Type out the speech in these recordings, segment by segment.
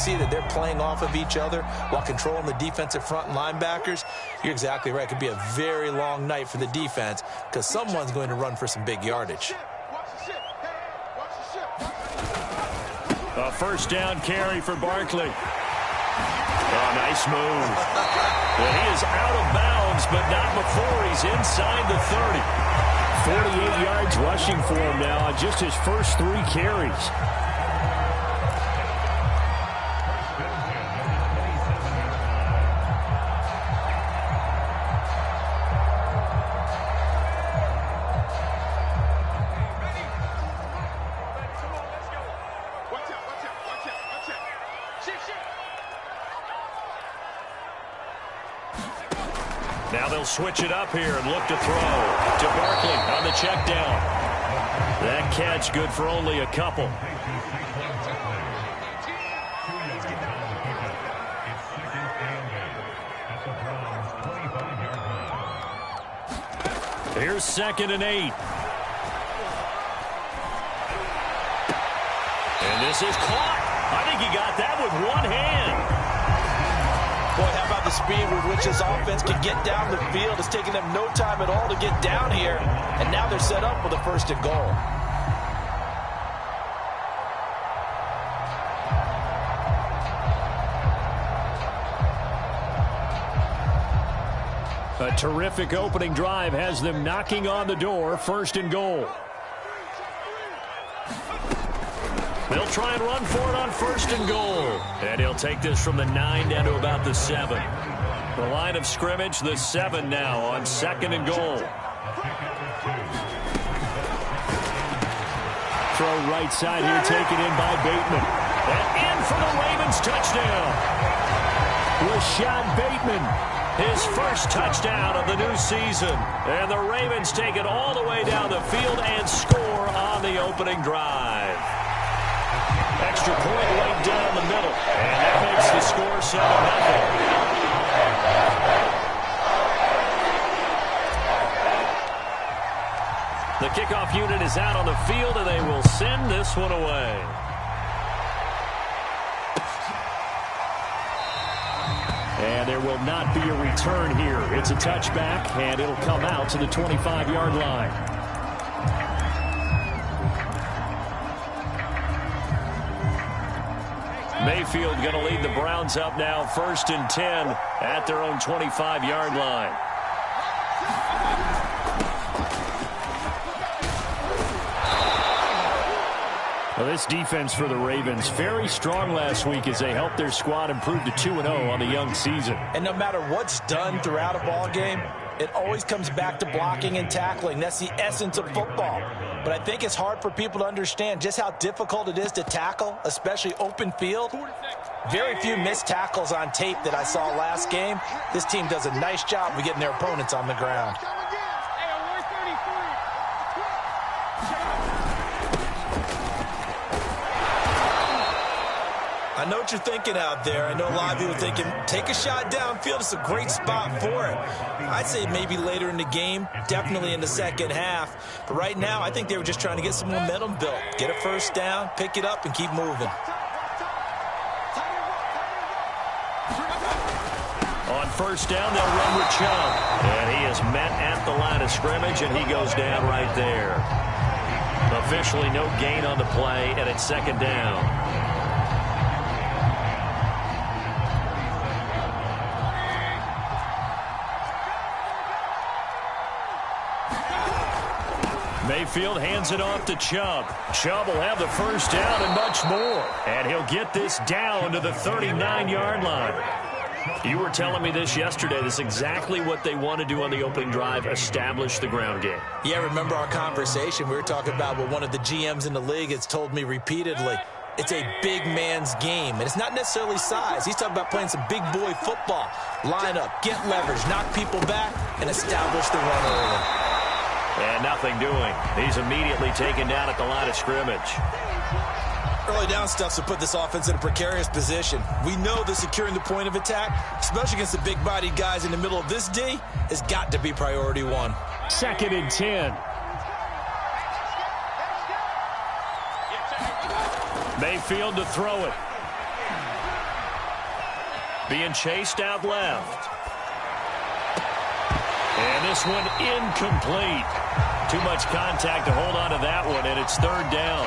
see that they're playing off of each other while controlling the defensive front and linebackers, you're exactly right. It could be a very long night for the defense because someone's going to run for some big yardage. A first down carry for Barkley. Oh, nice move. Well, he is out of bounds, but not before he's inside the 30. 48 yards rushing for him now on just his first 3 carries. Now they'll switch it up here and look to throw to Barkley on the check down. That catch good for only a couple. Here's 2nd and 8. And this is caught. I think he got that with one hand. Boy, how about the speed with which this offense can get down the field? It's taking them no time at all to get down here. And now they're set up with a 1st and goal. A terrific opening drive has them knocking on the door. 1st and goal. They'll try and run for it on 1st and goal. And he'll take this from the 9 down to about the 7. The line of scrimmage, the 7 now on 2nd and goal. Throw right side here, taken in by Bateman. And in for the Ravens touchdown. Rashad Bateman, his first touchdown of the new season. And the Ravens take it all the way down the field and score on the opening drive. Extra point right down the middle. And that makes the score 7-0. The kickoff unit is out on the field, and they will send this one away. And there will not be a return here. It's a touchback, and it'll come out to the 25-yard line. Mayfield going to lead the Browns up now, 1st and 10 at their own 25-yard line. Well, this defense for the Ravens, very strong last week as they helped their squad improve to 2-0 on the young season. And no matter what's done throughout a ball game, it always comes back to blocking and tackling. That's the essence of football. But I think it's hard for people to understand just how difficult it is to tackle, especially open field. Very few missed tackles on tape that I saw last game. This team does a nice job of getting their opponents on the ground. I know what you're thinking out there. I know a lot of you are thinking, take a shot downfield. It's a great spot for it. I'd say maybe later in the game, definitely in the second half. But right now, I think they were just trying to get some momentum built. Get a first down, pick it up, and keep moving. On 1st down, they'll run with Chubb. And he is met at the line of scrimmage, and he goes down right there. Officially no gain on the play, and it's 2nd down. Mayfield hands it off to Chubb. Chubb will have the first down and much more. And he'll get this down to the 39-yard line. You were telling me this yesterday. This is exactly what they want to do on the opening drive, establish the ground game. Yeah, remember our conversation. We were talking about what one of the GMs in the league has told me repeatedly. It's a big man's game, and it's not necessarily size. He's talking about playing some big boy football. Line up, get leverage, knock people back, and establish the run early. And nothing doing. He's immediately taken down at the line of scrimmage. Early down stuff to put this offense in a precarious position. We know that securing the point of attack, especially against the big-bodied guys in the middle of this D, has got to be priority one. 2nd and 10. Mayfield to throw it. being chased out left. And this one incomplete. Too much contact to hold on to that one, and it's third down.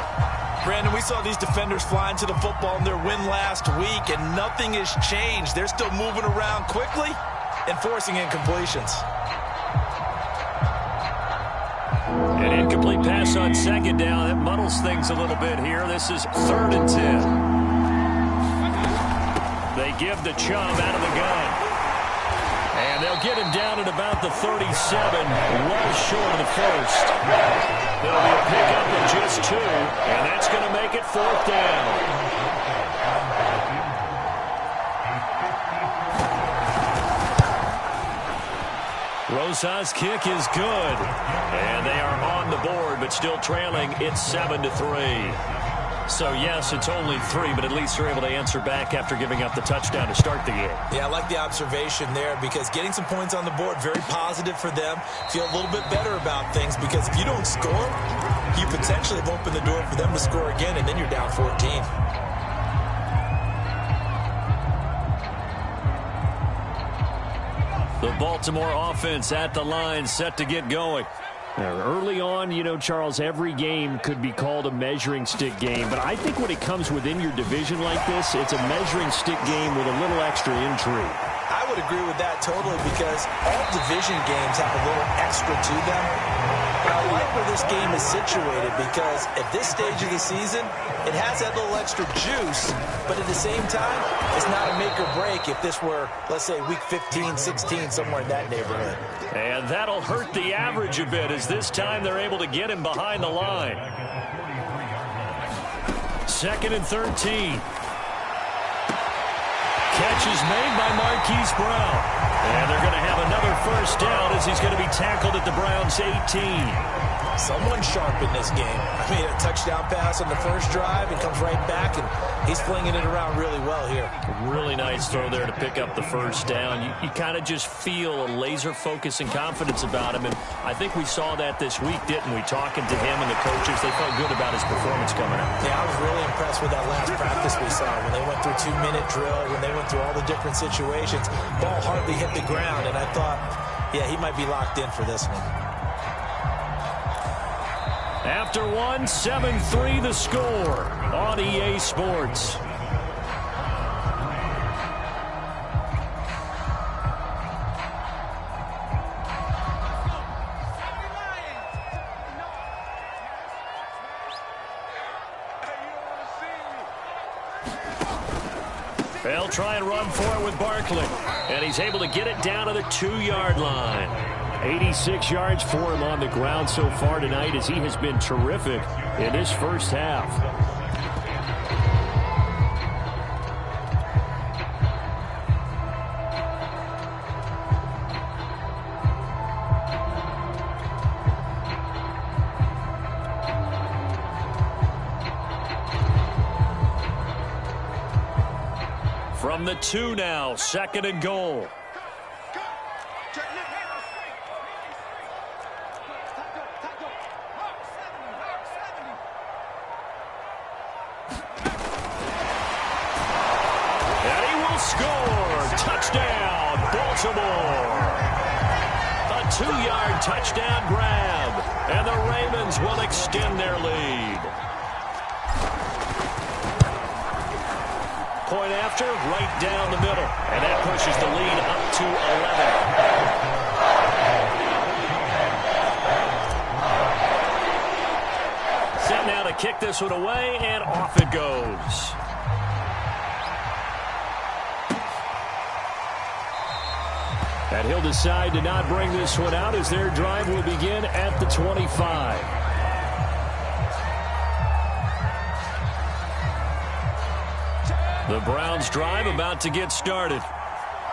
Brandon, we saw these defenders flying to the football in their win last week, and nothing has changed. They're still moving around quickly and forcing incompletions. An incomplete pass on second down. That muddles things a little bit here. This is 3rd and 10. They give the Chubb out of the gun. And they'll get him down at about the 37, well short of the first. There'll be a pickup of just 2, and that's going to make it 4th down. Rosas' kick is good. And they are on the board, but still trailing. It's 7-3. So, yes, it's only 3, but at least they're able to answer back after giving up the touchdown to start the game. Yeah, I like the observation there because getting some points on the board, very positive for them. Feel a little bit better about things because if you don't score, you potentially have opened the door for them to score again, and then you're down 14. The Baltimore offense at the line, set to get going. Early on, you know, Charles, every game could be called a measuring stick game. But I think when it comes within your division like this, it's a measuring stick game with a little extra intrigue. I would agree with that totally because all division games have a little extra to them. But I like where this game is situated because at this stage of the season, it has that little extra juice, but at the same time, it's not a make or break if this were, let's say, week 15, 16, somewhere in that neighborhood. And that'll hurt the average a bit as this time they're able to get him behind the line. 2nd and 13. Catch is made by Marquise Brown. And they're going to have another first down as he's going to be tackled at the Browns' 18. Someone sharp in this game. I mean, a touchdown pass on the first drive and comes right back, and he's flinging it around really well here. Really nice throw there to pick up the first down. You kind of just feel a laser focus and confidence about him, and I think we saw that this week, didn't we? Talking to him and the coaches, they felt good about his performance coming out. Yeah, I was really impressed with that last practice we saw when they went through 2-minute drill, when they went through all the different situations. Ball hardly hit the ground, and I thought, yeah, he might be locked in for this one. After one, 7-3 the score on EA Sports. They'll try and run for it with Barkley. And he's able to get it down to the 2-yard line. 86 yards for him on the ground so far tonight as he has been terrific in this first half. From the 2 now, 2nd and goal. A 2-yard touchdown grab, and the Ravens will extend their lead. Point after, right down the middle, and that pushes the lead up to 11. Set now to kick this one away, and off it goes. And he'll decide to not bring this one out as their drive will begin at the 25. The Browns' drive about to get started.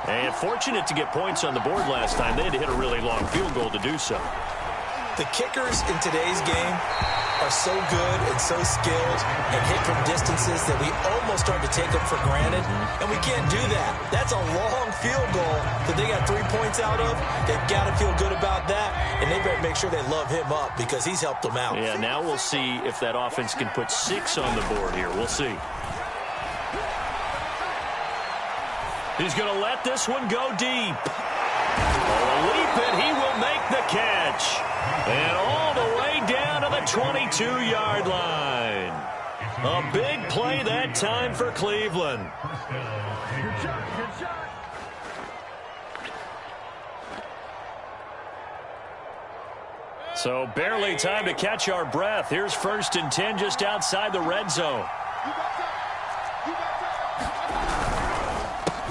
And fortunate to get points on the board last time. They had to hit a really long field goal to do so. The kickers in today's game are so good and so skilled and hit from distances that we almost start to take them for granted, and we can't do that. That's a long field goal that they got 3 points out of. They've got to feel good about that, and they better make sure they love him up because he's helped them out. Yeah, now we'll see if that offense can put 6 on the board here. We'll see. He's going to let this one go deep. Leap it, he will make the catch. And all the way down to the 22-yard line. A big play that time for Cleveland. So barely time to catch our breath. Here's 1st and 10 just outside the red zone.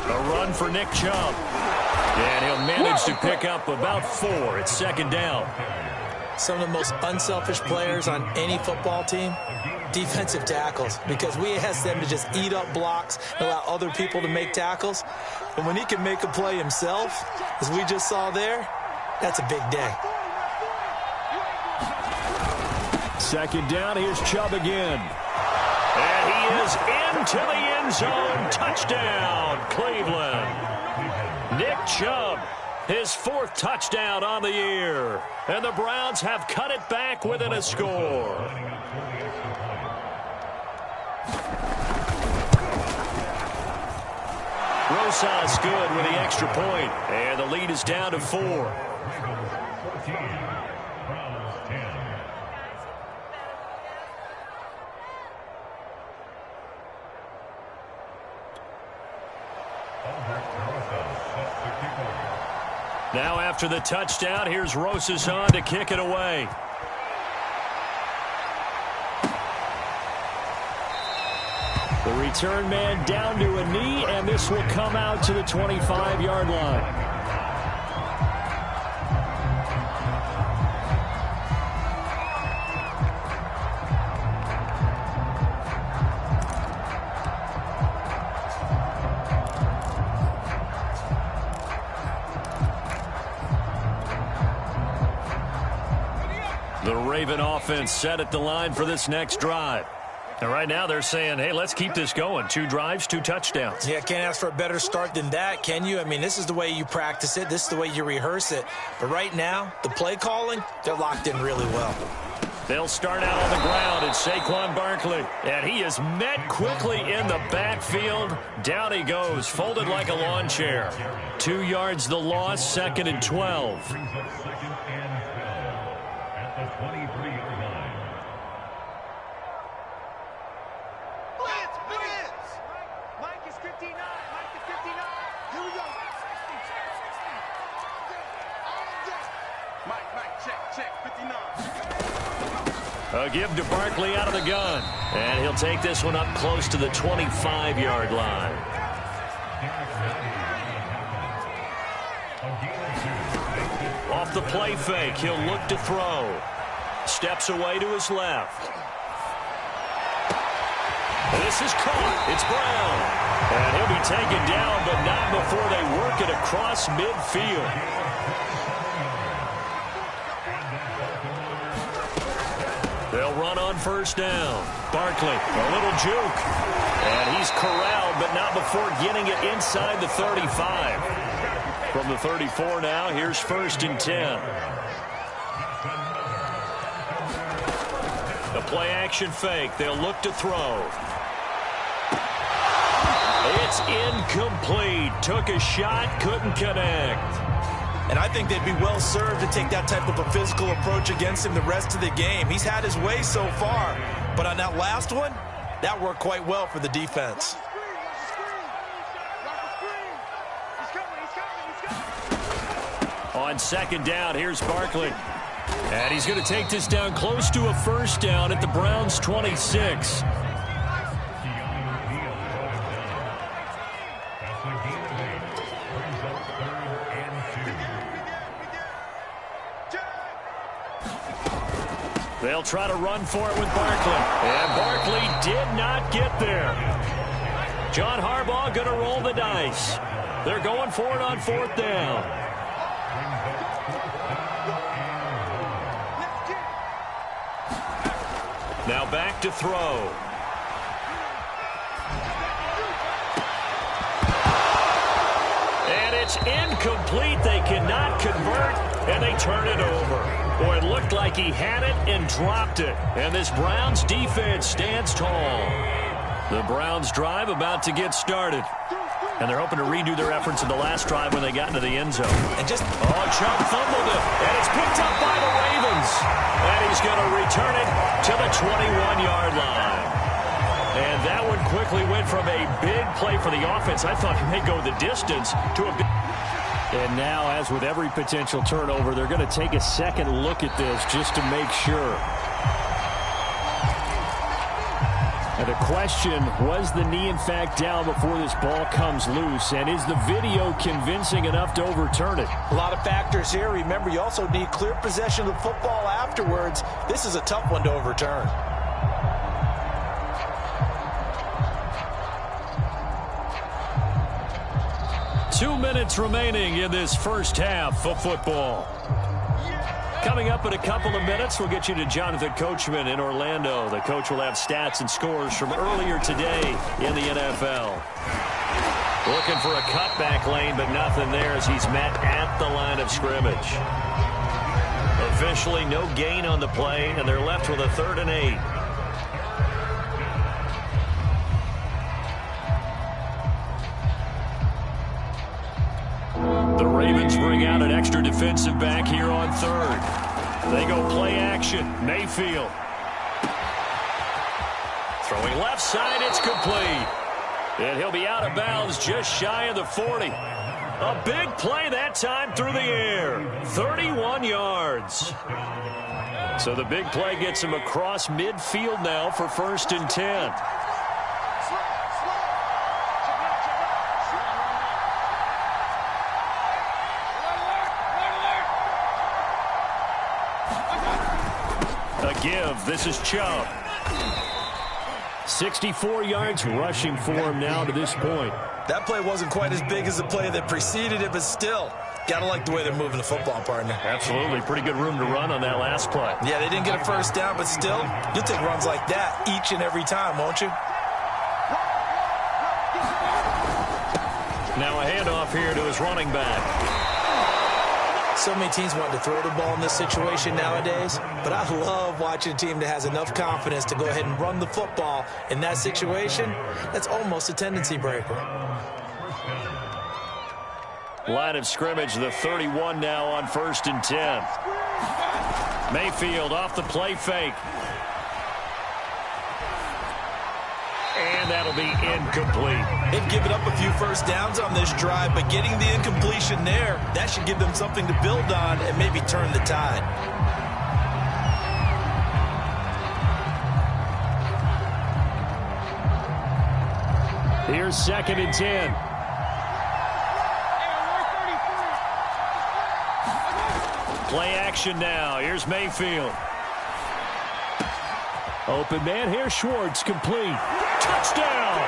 A run for Nick Chubb. And he'll manage to pick up about 4. It's 2nd down. Some of the most unselfish players on any football team, defensive tackles, because we ask them to just eat up blocks and allow other people to make tackles. But when he can make a play himself, as we just saw there, that's a big day. 2nd down, here's Chubb again. And he is into the end zone. Touchdown, Cleveland. Nick Chubb, his 4th touchdown on the year. And the Browns have cut it back within a score. Rosas good with the extra point. And the lead is down to 4. Now after the touchdown, here's Rosas on to kick it away. The return man down to a knee, and this will come out to the 25-yard line. The Raven offense set at the line for this next drive. And right now they're saying, hey, let's keep this going. 2 drives, 2 touchdowns. Yeah, can't ask for a better start than that, can you? I mean, this is the way you practice it. This is the way you rehearse it. But right now, the play calling, they're locked in really well. They'll start out on the ground. It's Saquon Barkley. And he is met quickly in the backfield. Down he goes, folded like a lawn chair. 2 yards the loss, 2nd and 12. A give to Barkley out of the gun. And he'll take this one up close to the 25-yard line. Off the play fake, he'll look to throw. Steps away to his left. This is caught. It's Brown. And he'll be taken down, but not before they work it across midfield. They'll run on 1st down. Barkley, a little juke. And he's corralled, but not before getting it inside the 35. From the 34 now, here's 1st and 10. The play action fake. They'll look to throw. It's incomplete. Took a shot, couldn't connect. And I think they'd be well served to take that type of a physical approach against him the rest of the game. He's had his way so far, but on that last one, that worked quite well for the defense. On 2nd down, here's Barkley. And he's going to take this down close to a 1st down at the Browns' 26. They'll try to run for it with Barkley. And Barkley did not get there. John Harbaugh going to roll the dice. They're going for it on 4th down. Now back to throw. And it's incomplete. They cannot convert, and they turn it over. Boy, it looked like he had it and dropped it. And this Browns defense stands tall. The Browns drive about to get started. And they're hoping to redo their efforts in the last drive when they got into the end zone. And just... Chubb fumbled it, and it's picked up by the Ravens. And he's going to return it to the 21-yard line. And that one quickly went from a big play for the offense. I thought he may go the distance to a big... And now, as with every potential turnover, they're going to take a second look at this just to make sure. And the question, was the knee in fact down before this ball comes loose? And is the video convincing enough to overturn it? A lot of factors here. Remember, you also need clear possession of the football afterwards. This is a tough one to overturn. Two minutes remaining in this first half of football. Coming up in a couple of minutes, we'll get you to Jonathan Coachman in Orlando. The coach will have stats and scores from earlier today in the NFL. Looking for a cutback lane, but nothing there as he's met at the line of scrimmage. Officially, no gain on the play, and they're left with a 3rd and 8. The Ravens bring out an extra defensive back here on 3rd. They go play action. Mayfield. Throwing left side, it's complete. And he'll be out of bounds just shy of the 40. A big play that time through the air. 31 yards. So the big play gets him across midfield now for 1st and 10. Give. This is Chubb. 64 yards rushing for him now to this point. That play wasn't quite as big as the play that preceded it, but still, gotta like the way they're moving the football, partner. Absolutely. Pretty good room to run on that last play. Yeah, they didn't get a first down, but still, you'll take runs like that each and every time, won't you? Now a handoff here to his running back. So many teams want to throw the ball in this situation nowadays, but I love watching a team that has enough confidence to go ahead and run the football in that situation. That's almost a tendency breaker. Line of scrimmage, the 31 now on 1st and 10. Mayfield off the play fake. And that'll be incomplete. They've given up a few first downs on this drive, but getting the incompletion there, that should give them something to build on and maybe turn the tide. Here's 2nd and 10. Play action now. Here's Mayfield. Open man here, Schwartz, complete. Touchdown!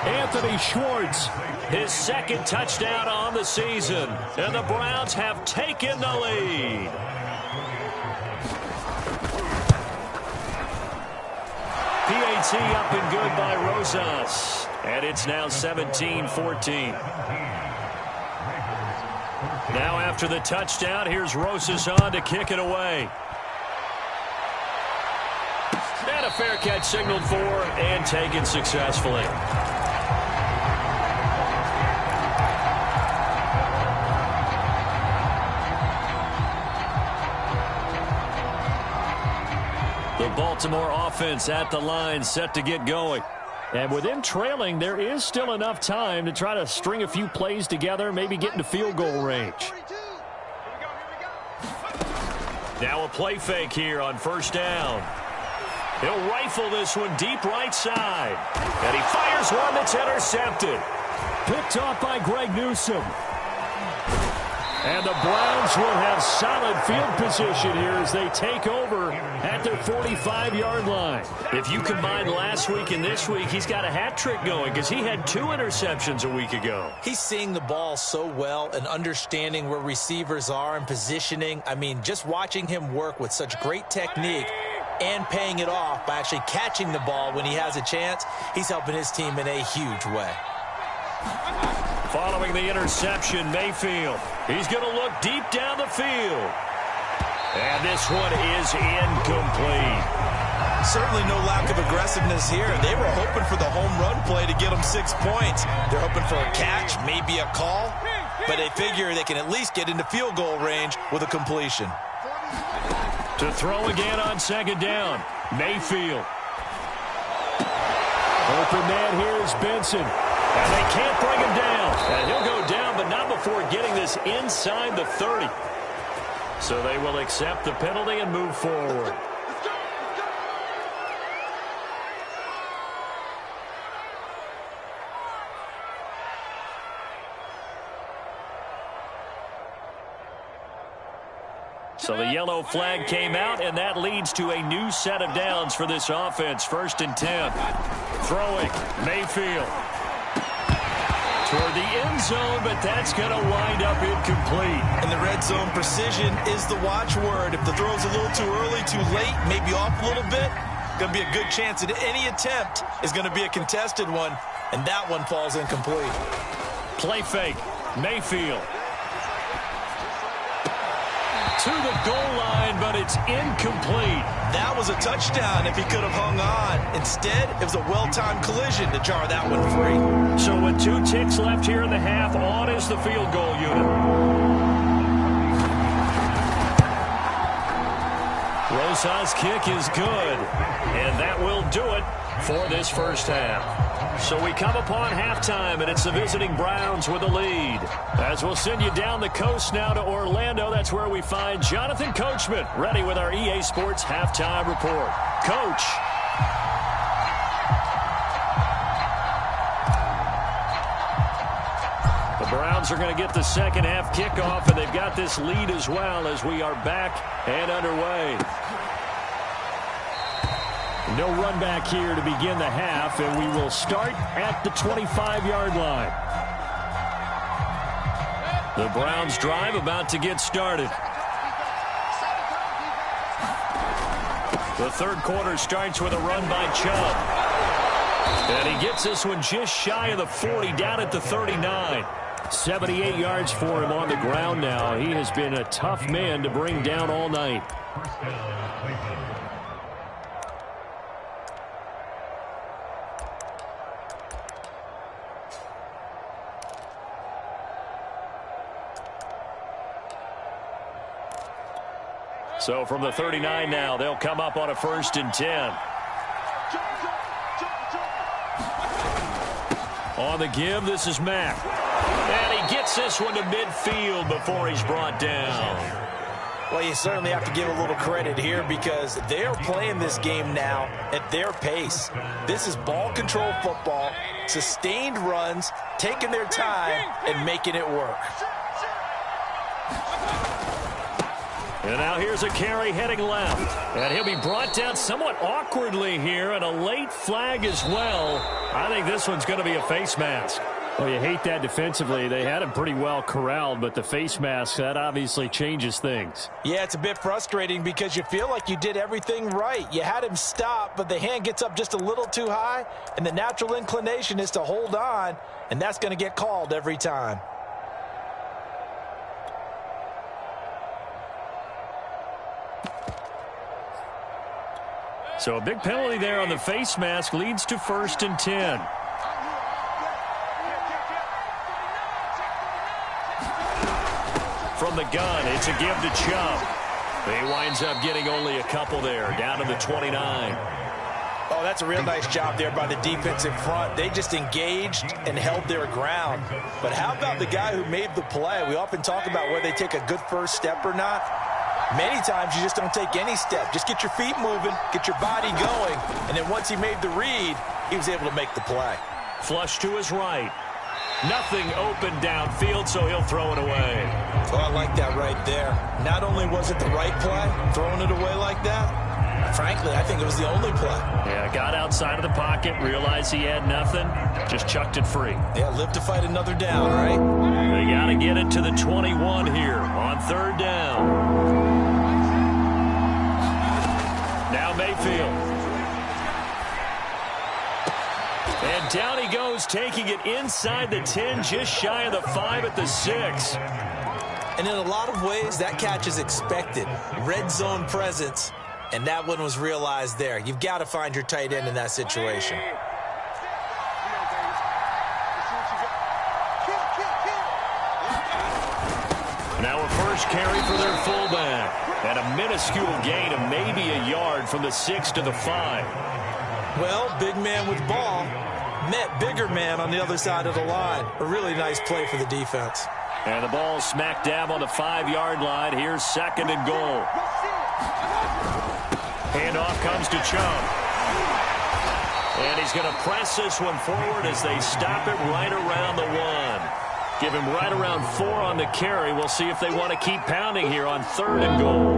Anthony Schwartz. His 2nd touchdown on the season. And the Browns have taken the lead. PAT up and good by Rosas. And it's now 17-14. Now after the touchdown, here's Rosas on to kick it away. And a fair catch signaled for and taken successfully. The Baltimore offense at the line, set to get going. And with them trailing, there is still enough time to try to string a few plays together, maybe get into field goal range. Now a play fake here on 1st down. He'll rifle this one deep right side. And he fires one that's intercepted. Picked off by Greg Newsome. And the Browns will have solid field position here as they take over at their 45-yard line. If you combine last week and this week, he's got a hat trick going because he had 2 interceptions a week ago. He's seeing the ball so well and understanding where receivers are and positioning. I mean, just watching him work with such great technique and paying it off by actually catching the ball when he has a chance, he's helping his team in a huge way. Following the interception, Mayfield. He's going to look deep down the field. And this one is incomplete. Certainly no lack of aggressiveness here. They were hoping for the home run play to get them 6 points. They're hoping for a catch, maybe a call, but they figure they can at least get into field goal range with a completion. To throw again on second down, Mayfield. Open man here is Benson. And they can't bring him down. And he'll go down, but not before getting this inside the 30. So they will accept the penalty and move forward. So the yellow flag came out, and that leads to a new set of downs for this offense. 1st and 10. Throwing, Mayfield. Toward the end zone, but that's going to wind up incomplete. And the red zone precision is the watchword. If the throw's a little too early, too late, maybe off a little bit, going to be a good chance that any attempt is going to be a contested one, and that one falls incomplete. Play fake, Mayfield. To the goal line, but it's incomplete. That was a touchdown if he could have hung on. Instead, it was a well-timed collision to jar that one free. So with 2 ticks left here in the half, on is the field goal unit. Rosa's kick is good, and that will do it for this first half. So we come upon halftime, and it's the visiting Browns with a lead. As we'll send you down the coast now to Orlando, that's where we find Jonathan Coachman, ready with our EA Sports Halftime Report. Coach. The Browns are going to get the second half kickoff, and they've got this lead as well as we are back and underway. No run back here to begin the half, and we will start at the 25-yard line. The Browns drive about to get started. The third quarter starts with a run by Chubb. And he gets this one just shy of the 40, down at the 39. 78 yards for him on the ground now. He has been a tough man to bring down all night. So from the 39 now, they'll come up on a 1st and 10. On the give, this is Mack. And he gets this one to midfield before he's brought down. Well, you certainly have to give a little credit here because they're playing this game now at their pace. This is ball control football, sustained runs, taking their time, and making it work. And now here's a carry heading left. And he'll be brought down somewhat awkwardly here, and a late flag as well. I think this one's going to be a face mask. Well, you hate that defensively. They had him pretty well corralled, but the face mask, that obviously changes things. Yeah, it's a bit frustrating because you feel like you did everything right. You had him stop, but the hand gets up just a little too high, and the natural inclination is to hold on, and that's going to get called every time. So a big penalty there on the face mask leads to 1st and 10. From the gun, it's a give to Chubb. He winds up getting only a couple there, down to the 29. Oh, that's a real nice job there by the defensive front. They just engaged and held their ground. But how about the guy who made the play? We often talk about whether they take a good first step or not. Many times you just don't take any step. Just get your feet moving, get your body going, and then once he made the read, he was able to make the play. Flush to his right. Nothing open downfield, so he'll throw it away. Oh, I like that right there. Not only was it the right play, throwing it away like that, frankly, I think it was the only play. Yeah, got outside of the pocket, realized he had nothing, just chucked it free. Yeah, live to fight another down, right? They got to get it to the 21 here on 3rd down. Now Mayfield. And down he goes, taking it inside the 10, just shy of the 5 at the 6. And in a lot of ways, that catch is expected. Red zone presence. And that one was realized there. You've got to find your tight end in that situation. Now a first carry for their fullback. And a minuscule gain of maybe a yard from the 6 to the 5. Well, big man with ball met bigger man on the other side of the line. A really nice play for the defense. And the ball smack dab on the 5-yard line. Here's 2nd and goal. Handoff comes to Chubb. And he's going to press this one forward as they stop it right around the 1. Give him right around 4 on the carry. We'll see if they want to keep pounding here on 3rd and goal.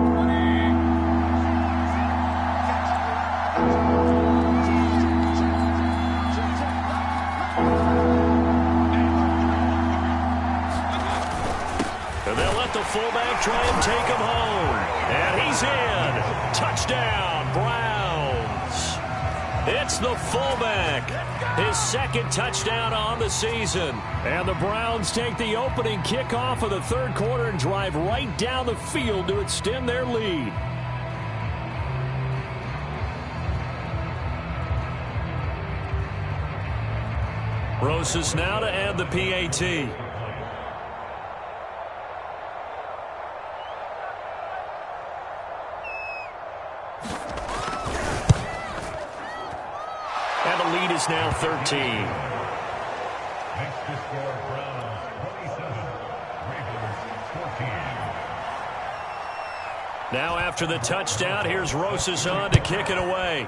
And they'll let the fullback try and take him home. And he's in. Touchdown, Browns. It's the fullback. His 2nd touchdown on the season. And the Browns take the opening kickoff of the 3rd quarter and drive right down the field to extend their lead. Rosas now to add the PAT. And the lead is now 13. Now after the touchdown, here's Rosas on to kick it away.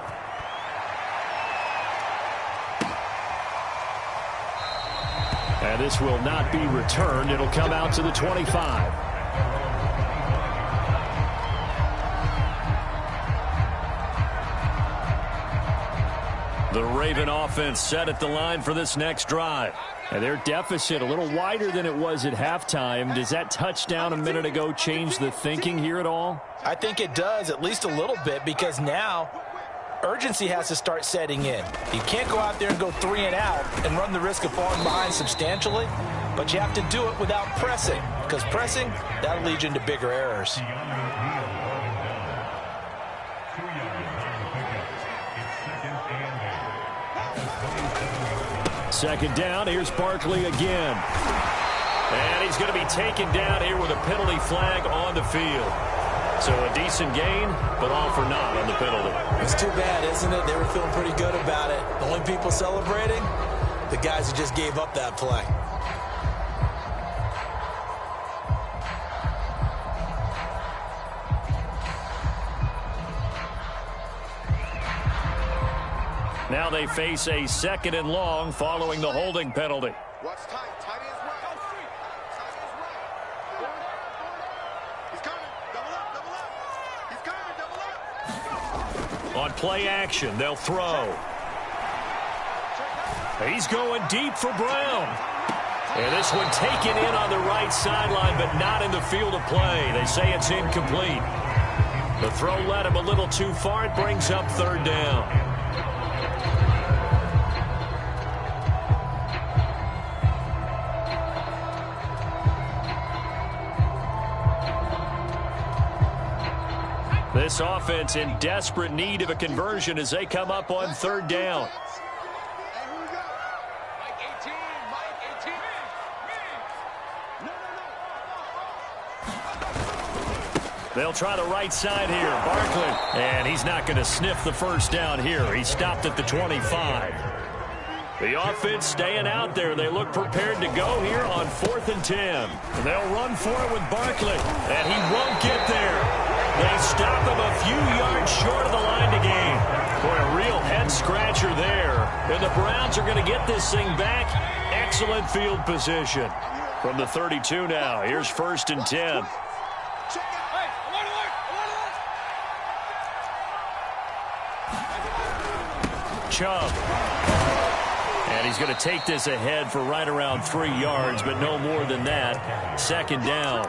And this will not be returned. It'll come out to the 25. The Raven offense set at the line for this next drive. And their deficit a little wider than it was at halftime. Does that touchdown a minute ago change the thinking here at all? I think it does, at least a little bit, because now urgency has to start setting in. You can't go out there and go 3 and out and run the risk of falling behind substantially, but you have to do it without pressing, because pressing, that'll lead you into bigger errors. Second down, here's Barkley again. And he's going to be taken down here with a penalty flag on the field. So a decent gain, but all for naught on the penalty. It's too bad, isn't it? They were feeling pretty good about it. The only people celebrating, the guys who just gave up that play. Now they face a 2nd and long following the holding penalty. Watch tight. Tight is right. Tight is right. He's coming. Double up. Double up. He's coming. Double up. On play action, they'll throw. He's going deep for Brown. And this one taken in on the right sideline, but not in the field of play. They say it's incomplete. The throw led him a little too far. It brings up 3rd down. This offense in desperate need of a conversion as they come up on 3rd down. They'll try the right side here. Barkley. And he's not going to sniff the first down here. He stopped at the 25. The offense staying out there. They look prepared to go here on 4th and 10. And they'll run for it with Barkley. And he won't get there. They stop him a few yards short of the line to gain. Boy, a real head-scratcher there. And the Browns are going to get this thing back. Excellent field position. From the 32 now, here's 1st and 10. Chubb. And he's going to take this ahead for right around 3 yards, but no more than that. 2nd down.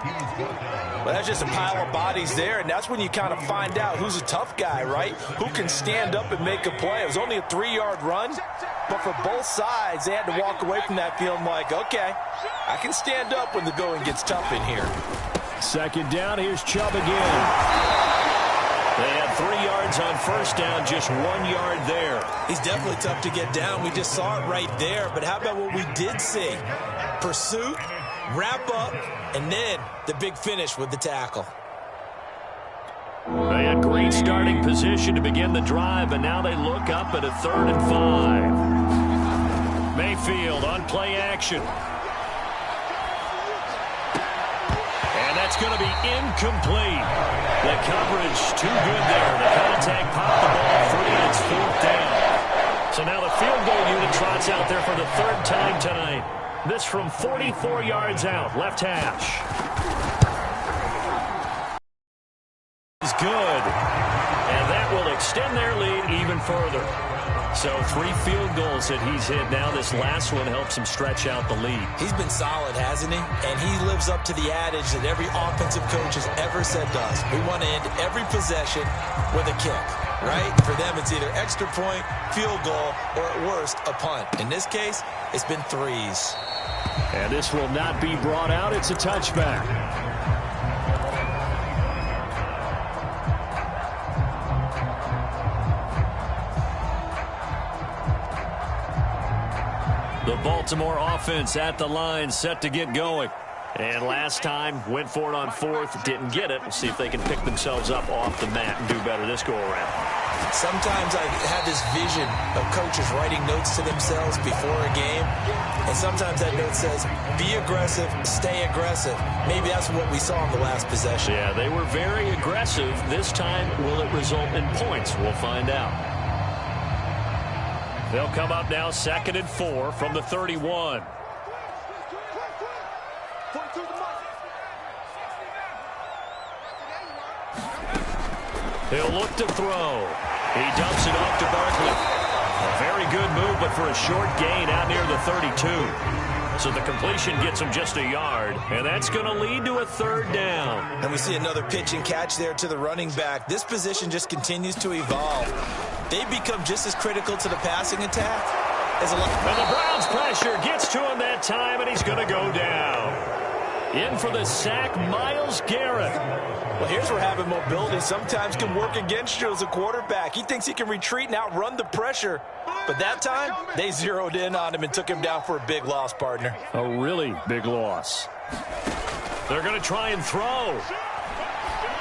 Well, that's just a pile of bodies there, and that's when you kind of find out who's a tough guy, right? Who can stand up and make a play. It was only a 3-yard run, but for both sides, they had to walk away from that field like, okay, I can stand up when the going gets tough in here. 2nd down, here's Chubb again. They have 3 yards on first down, just 1 yard there. He's definitely tough to get down. We just saw it right there. But how about what we did see? Pursuit, wrap up, and then the big finish with the tackle. They had great starting position to begin the drive, but now they look up at a 3rd and 5. Mayfield on play action. And that's going to be incomplete. The coverage too good there. The contact popped the ball free, and it's 4th down. So now the field goal unit trots out there for the 3rd time tonight. This from 44 yards out, left hash. Is good. And that will extend their lead even further. So 3 field goals that he's hit now. This last one helps him stretch out the lead. He's been solid, hasn't he? And he lives up to the adage that every offensive coach has ever said to us. We want to end every possession with a kick, right? For them, it's either extra point, field goal, or at worst, a punt. In this case, it's been 3s. And this will not be brought out. It's a touchback. The Baltimore offense at the line, set to get going. And last time, went for it on 4th, didn't get it. We'll see if they can pick themselves up off the mat and do better this go-around. Sometimes I have this vision of coaches writing notes to themselves before a game. And sometimes that note says, be aggressive, stay aggressive. Maybe that's what we saw in the last possession. Yeah, they were very aggressive. This time, will it result in points? We'll find out. They'll come up now 2nd and 4 from the 31. He'll look to throw. He dumps it off to Barkley. A very good move, but for a short gain out near the 32. So the completion gets him just a yard, and that's going to lead to a 3rd down. And we see another pitch and catch there to the running back. This position just continues to evolve. They become just as critical to the passing attack as a lot. And the Browns pressure gets to him that time, and he's going to go down. In for the sack, Myles Garrett. Well, here's where having mobility sometimes can work against you as a quarterback. He thinks he can retreat and outrun the pressure. But that time, they zeroed in on him and took him down for a big loss, partner. A really big loss. They're going to try and throw.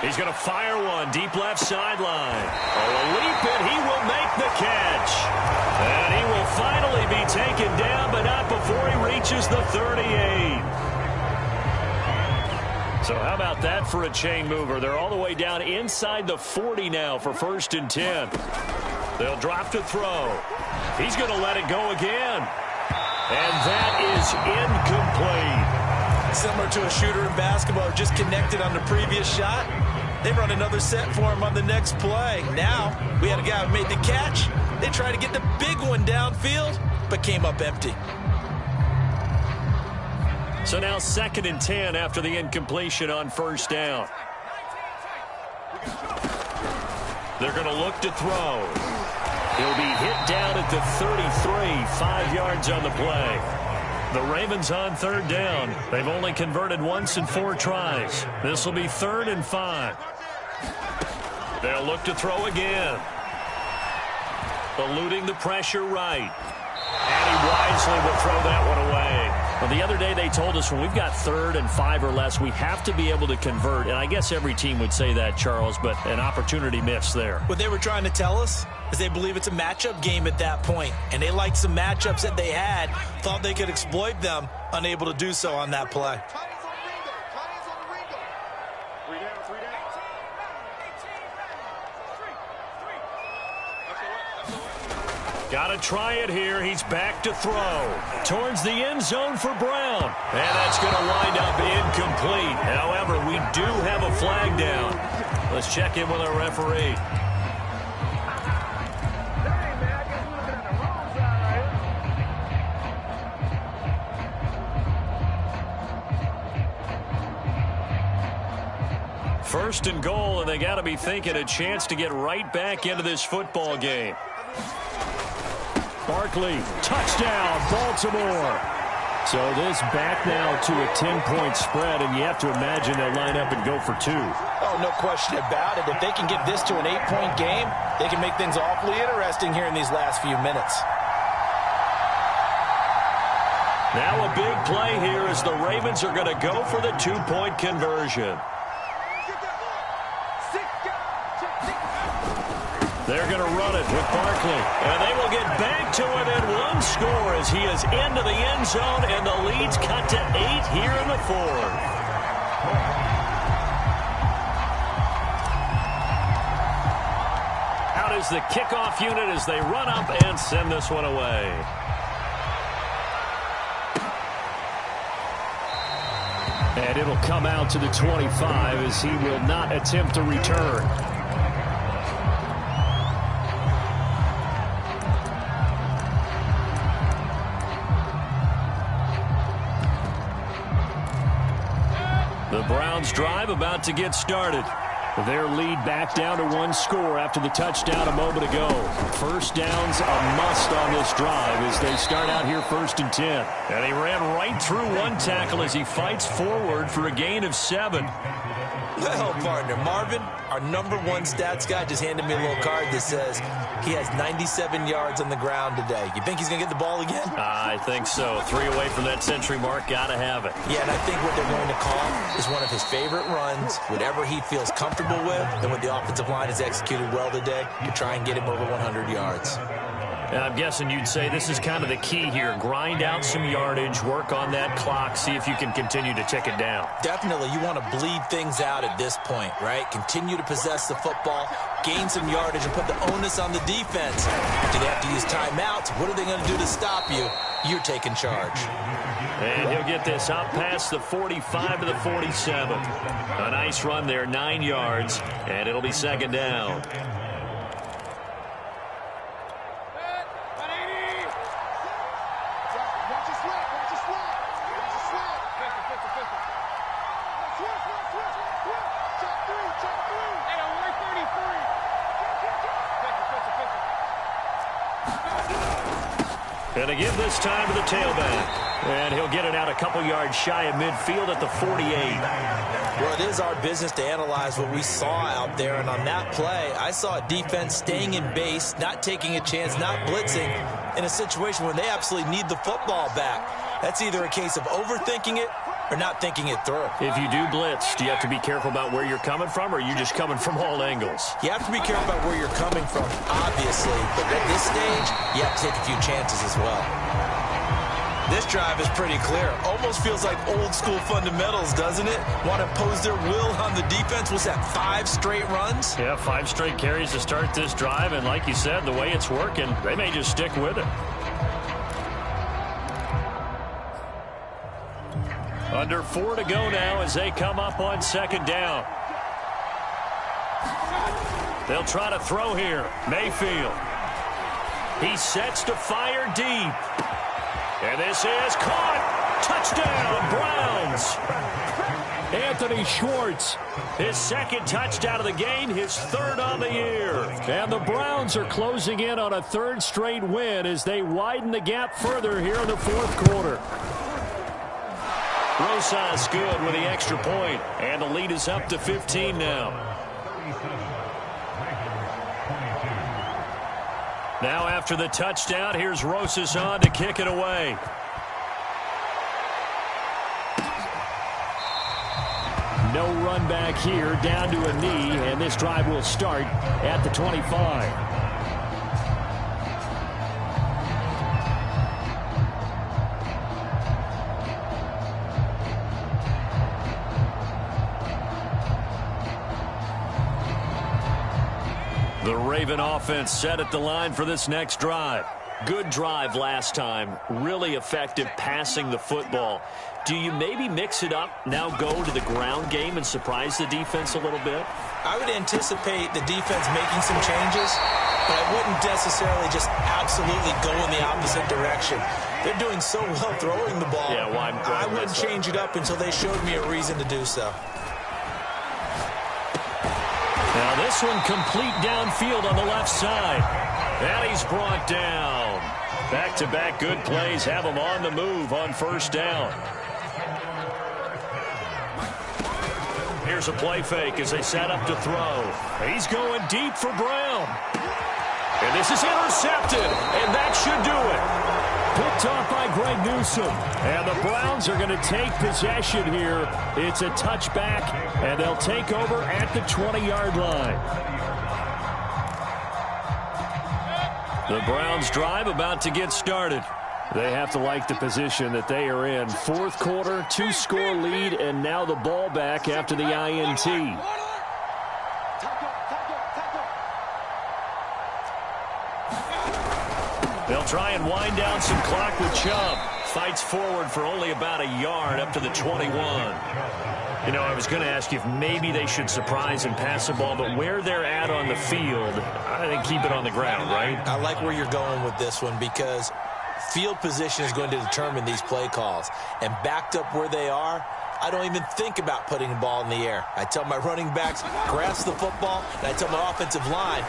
He's going to fire one deep left sideline. Oh, a leap, and he will make the catch. And he will finally be taken down, but not before he reaches the 38. So how about that for a chain mover? They're all the way down inside the 40 now for 1st and 10. They'll drop to throw. He's going to let it go again. And that is incomplete. Similar to a shooter in basketball who just connected on the previous shot. They run another set for him on the next play. Now, we had a guy who made the catch. They tried to get the big one downfield, but came up empty. So now 2nd and 10 after the incompletion on 1st down. They're going to look to throw. He'll be hit down at the 33, 5 yards on the play. The Ravens on 3rd down. They've only converted once in 4 tries. This will be 3rd and 5. They'll look to throw again. Eluding the pressure right. And he wisely will throw that one away. Well, the other day they told us when we've got 3rd and 5 or less, we have to be able to convert. And I guess every team would say that, Charles, but an opportunity missed there. What they were trying to tell us is they believe it's a matchup game at that point. And they liked some matchups that they had, thought they could exploit them, unable to do so on that play. Got to try it here. He's back to throw. Towards the end zone for Brown. And that's going to wind up incomplete. However, we do have a flag down. Let's check in with our referee. First and goal, and they got to be thinking a chance to get right back into this football game. Barkley, touchdown, Baltimore. So this back now to a 10-point spread, and you have to imagine they'll line up and go for 2. Oh, no question about it. If they can get this to an 8-point game, they can make things awfully interesting here in these last few minutes. Now a big play here as the Ravens are going to go for the 2-point conversion. They're going to run it with Barkley. And they will get back to it in one score as he is into the end zone, and the lead's cut to 8 here in the 4th. Out is the kickoff unit as they run up and send this one away. And it'll come out to the 25 as he will not attempt to return. The Browns drive about to get started. Their lead back down to 1 score after the touchdown a moment ago. First down's a must on this drive as they start out here 1st and 10. And he ran right through one tackle as he fights forward for a gain of 7. Well, partner, Marvin, our #1 stats guy, just handed me a little card that says he has 97 yards on the ground today. You think he's going to get the ball again? I think so. 3 away from that century mark. Got to have it. Yeah, and I think what they're going to call is one of his favorite runs, whatever he feels comfortable with, and what the offensive line has executed well today to try and get him over 100 yards. And I'm guessing you'd say this is kind of the key here. Grind out some yardage, work on that clock, see if you can continue to tick it down. Definitely, you want to bleed things out at this point, right? Continue to possess the football, gain some yardage, and put the onus on the defense. Do they have to use timeouts? What are they going to do to stop you? You're taking charge. And he'll get this up past the 45 to the 47. A nice run there, 9 yards, and it'll be 2nd down. And to give this time to the tailback. And he'll get it out a couple yards shy of midfield at the 48. Well, it is our business to analyze what we saw out there. And on that play, I saw a defense staying in base, not taking a chance, not blitzing, in a situation where they absolutely need the football back. That's either a case of overthinking it or not thinking it through. If you do blitz, do you have to be careful about where you're coming from, or are you just coming from all angles? You have to be careful about where you're coming from, obviously. But at this stage, you have to take a few chances as well. This drive is pretty clear. Almost feels like old school fundamentals, doesn't it? Want to impose their will on the defense. Was that 5 straight runs? Yeah, 5 straight carries to start this drive. And like you said, the way it's working, they may just stick with it. Under 4 to go now as they come up on 2nd down. They'll try to throw here. Mayfield. He sets to fire deep. And this is caught. Touchdown, Browns. Anthony Schwartz. His 2nd touchdown of the game, his 3rd on the year. And the Browns are closing in on a 3rd straight win as they widen the gap further here in the 4th quarter. Rosas good with the extra point, and the lead is up to 15 now. Now after the touchdown, here's Rosas on to kick it away. No run back here, down to a knee, and this drive will start at the 25. The Raven offense set at the line for this next drive. Good drive last time. Really effective passing the football. Do you maybe mix it up, now go to the ground game and surprise the defense a little bit? I would anticipate the defense making some changes, but I wouldn't necessarily just absolutely go in the opposite direction. They're doing so well throwing the ball. Yeah, well, I wouldn't change it up until they showed me a reason to do so. Now this one complete downfield on the left side. And he's brought down. Back-to-back good plays have them on the move on first down. Here's a play fake as they set up to throw. He's going deep for Brown. And this is intercepted, and that should do it. Picked off by Greg Newsome. And the Browns are going to take possession here. It's a touchback, and they'll take over at the 20-yard line. The Browns drive about to get started. They have to like the position that they are in. Fourth quarter, 2-score lead, and now the ball back after the INT. They'll try and wind down some clock with Chubb. Fights forward for only about a yard up to the 21. You know, I was going to ask you if maybe they should surprise and pass the ball, but where they're at on the field, I think keep it on the ground, right? I like where you're going with this one because field position is going to determine these play calls. And backed up where they are, I don't even think about putting the ball in the air. I tell my running backs, grasp the football, and I tell my offensive line,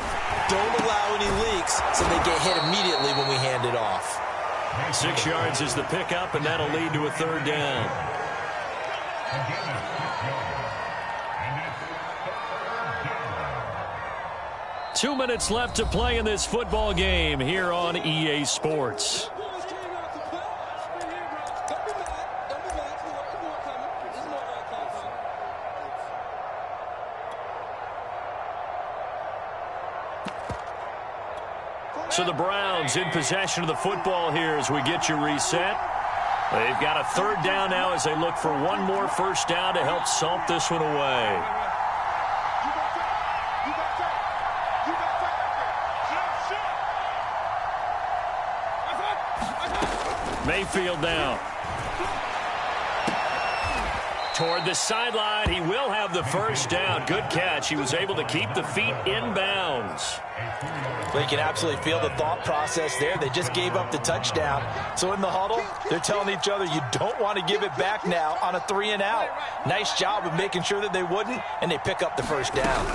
don't allow any leaks so they get hit immediately when we hand it off. 6 yards is the pickup, and that'll lead to a third down. Two minutes left to play in this football game here on EA Sports. So the Browns in possession of the football here as we get you reset. They've got a third down now as they look for one more first down to help salt this one away. Mayfield now. Toward the sideline, he will have the first down. Good catch. He was able to keep the feet in bounds. Well, you can absolutely feel the thought process there. They just gave up the touchdown. So in the huddle, they're telling each other, you don't want to give it back now on a 3-and-out. Nice job of making sure that they wouldn't, and they pick up the first down.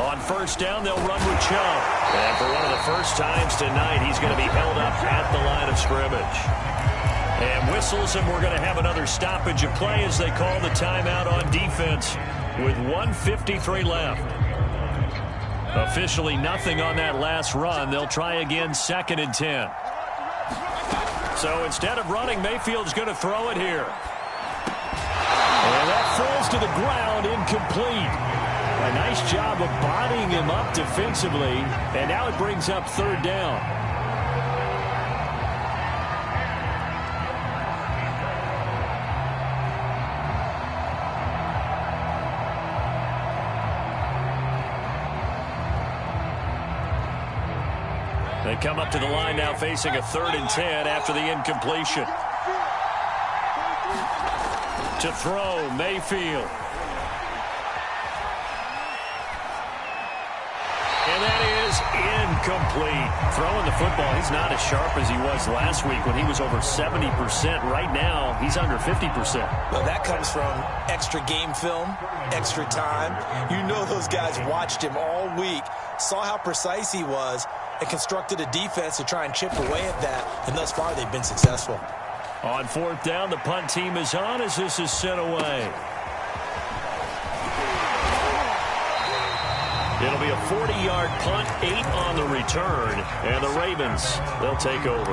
On first down, they'll run with Chubb. And for one of the first times tonight, he's going to be held up at the line of scrimmage. And whistles, and we're going to have another stoppage of play as they call the timeout on defense with 1:53 left. Officially nothing on that last run. They'll try again 2nd and 10. So instead of running, Mayfield's going to throw it here. And that falls to the ground, incomplete. A nice job of bodying him up defensively, and now it brings up third down. They come up to the line now facing a 3rd and 10 after the incompletion. To throw, Mayfield. And that is incomplete. Throwing the football, he's not as sharp as he was last week when he was over 70%. Right now, he's under 50%. Well, that comes from extra game film, extra time. You know those guys watched him all week, saw how precise he was, and constructed a defense to try and chip away at that, and thus far they've been successful. On 4th down, the punt team is on as this is sent away. It'll be a 40-yard punt, 8 on the return, and the Ravens, they'll take over.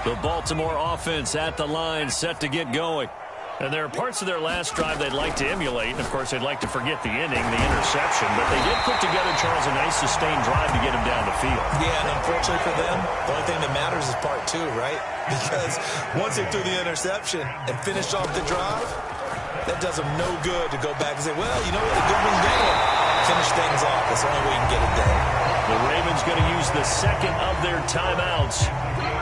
The Baltimore offense at the line, set to get going. And there are parts of their last drive they'd like to emulate. And, of course, they'd like to forget the inning, the interception. But they did put together, Charles, a nice sustained drive to get him down the field. Yeah, and unfortunately for them, the only thing that matters is part 2, right? Because once they threw the interception and finished off the drive, that does them no good to go back and say, well, you know what, a good one's going. Finish things off. That's the only way you can get it done. The Ravens going to use the second of their timeouts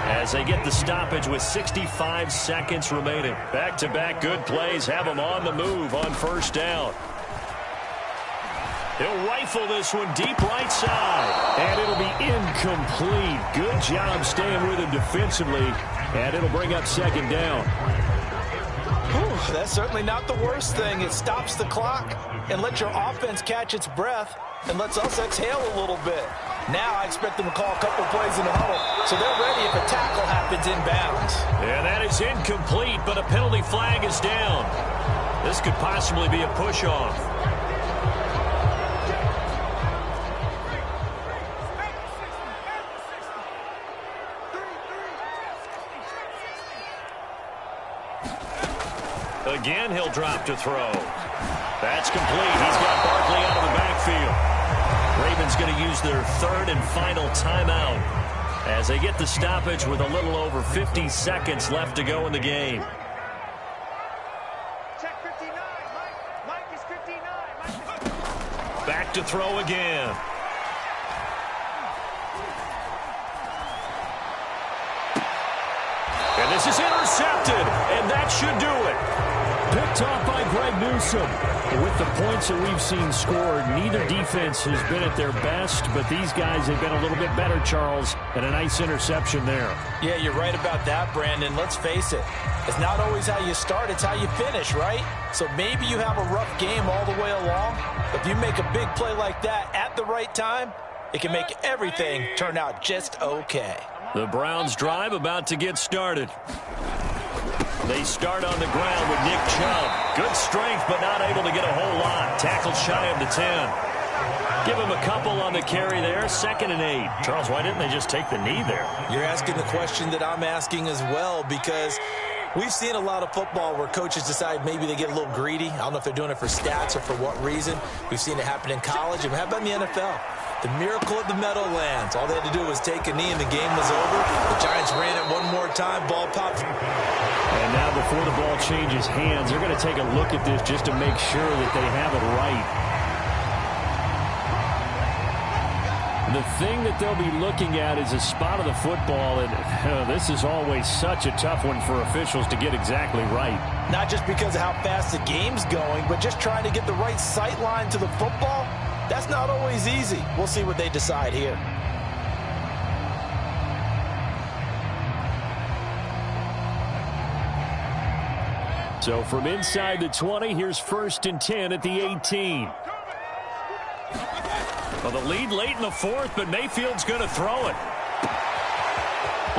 as they get the stoppage with 65 seconds remaining. Back-to-back good plays have them on the move on first down. He'll rifle this one deep right side. And it'll be incomplete. Good job staying with him defensively. And it'll bring up 2nd down. Whew, that's certainly not the worst thing. It stops the clock and lets your offense catch its breath and lets us exhale a little bit. Now I expect them to call a couple plays in the huddle, so they're ready if a tackle happens inbounds. And that is incomplete, but a penalty flag is down. This could possibly be a push-off. Again, he'll drop to throw. That's complete. He's got Barkley out of the backfield. Ravens going to use their third and final timeout as they get the stoppage with a little over 50 seconds left to go in the game. Check 59, Mike. Mike is 59. Back to throw again. And this is intercepted, and that should do it. Picked off by Greg Newsome. With the points that we've seen scored, neither defense has been at their best, but these guys have been a little bit better, Charles, and a nice interception there. Yeah, you're right about that, Brandon. Let's face it. It's not always how you start, it's how you finish, right? So maybe you have a rough game all the way along. If you make a big play like that at the right time, it can make everything turn out just okay. The Browns' drive about to get started. They start on the ground with Nick Chubb. Good strength, but not able to get a whole lot. Tackled shy of the 10. Give him a couple on the carry there. 2nd and 8. Charles, why didn't they just take the knee there? You're asking the question that I'm asking as well, because we've seen a lot of football where coaches decide maybe they get a little greedy. I don't know if they're doing it for stats or for what reason. We've seen it happen in college. And how about in the NFL? The miracle of the Meadowlands. All they had to do was take a knee and the game was over. The Giants ran it one more time. Ball popped. And now before the ball changes hands, they're going to take a look at this just to make sure that they have it right. The thing that they'll be looking at is a spot of the football, and this is always such a tough one for officials to get exactly right. Not just because of how fast the game's going, but just trying to get the right sight line to the football. That's not always easy. We'll see what they decide here. So from inside the 20, here's 1st and 10 at the 18. Well, the lead late in the 4th, but Mayfield's going to throw it.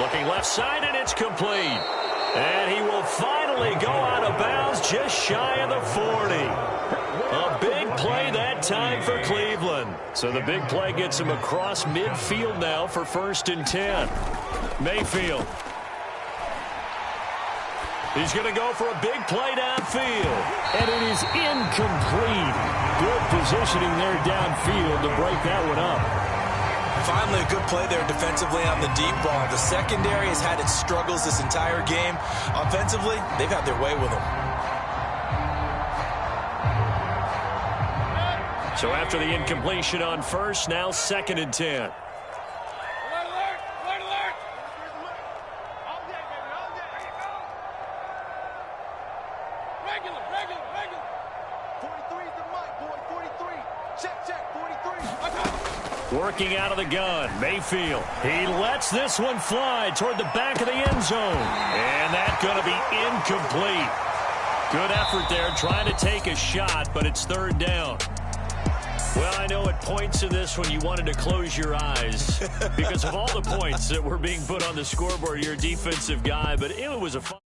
Looking left side, and it's complete. And he will finally go out of bounds just shy of the 40. A big play that time for Cleveland. So the big play gets him across midfield now for 1st and 10. Mayfield. He's going to go for a big play downfield. And it is incomplete. Good positioning there downfield to break that one up. Finally, a good play there defensively on the deep ball. The secondary has had its struggles this entire game. Offensively, they've had their way with them. So after the incompletion on 1st, now 2nd and 10. Working out of the gun, Mayfield. He lets this one fly toward the back of the end zone. And that's going to be incomplete. Good effort there trying to take a shot, but it's 3rd down. Well, I know at points in this when you wanted to close your eyes because of all the points that were being put on the scoreboard. You're a defensive guy, but it was a fun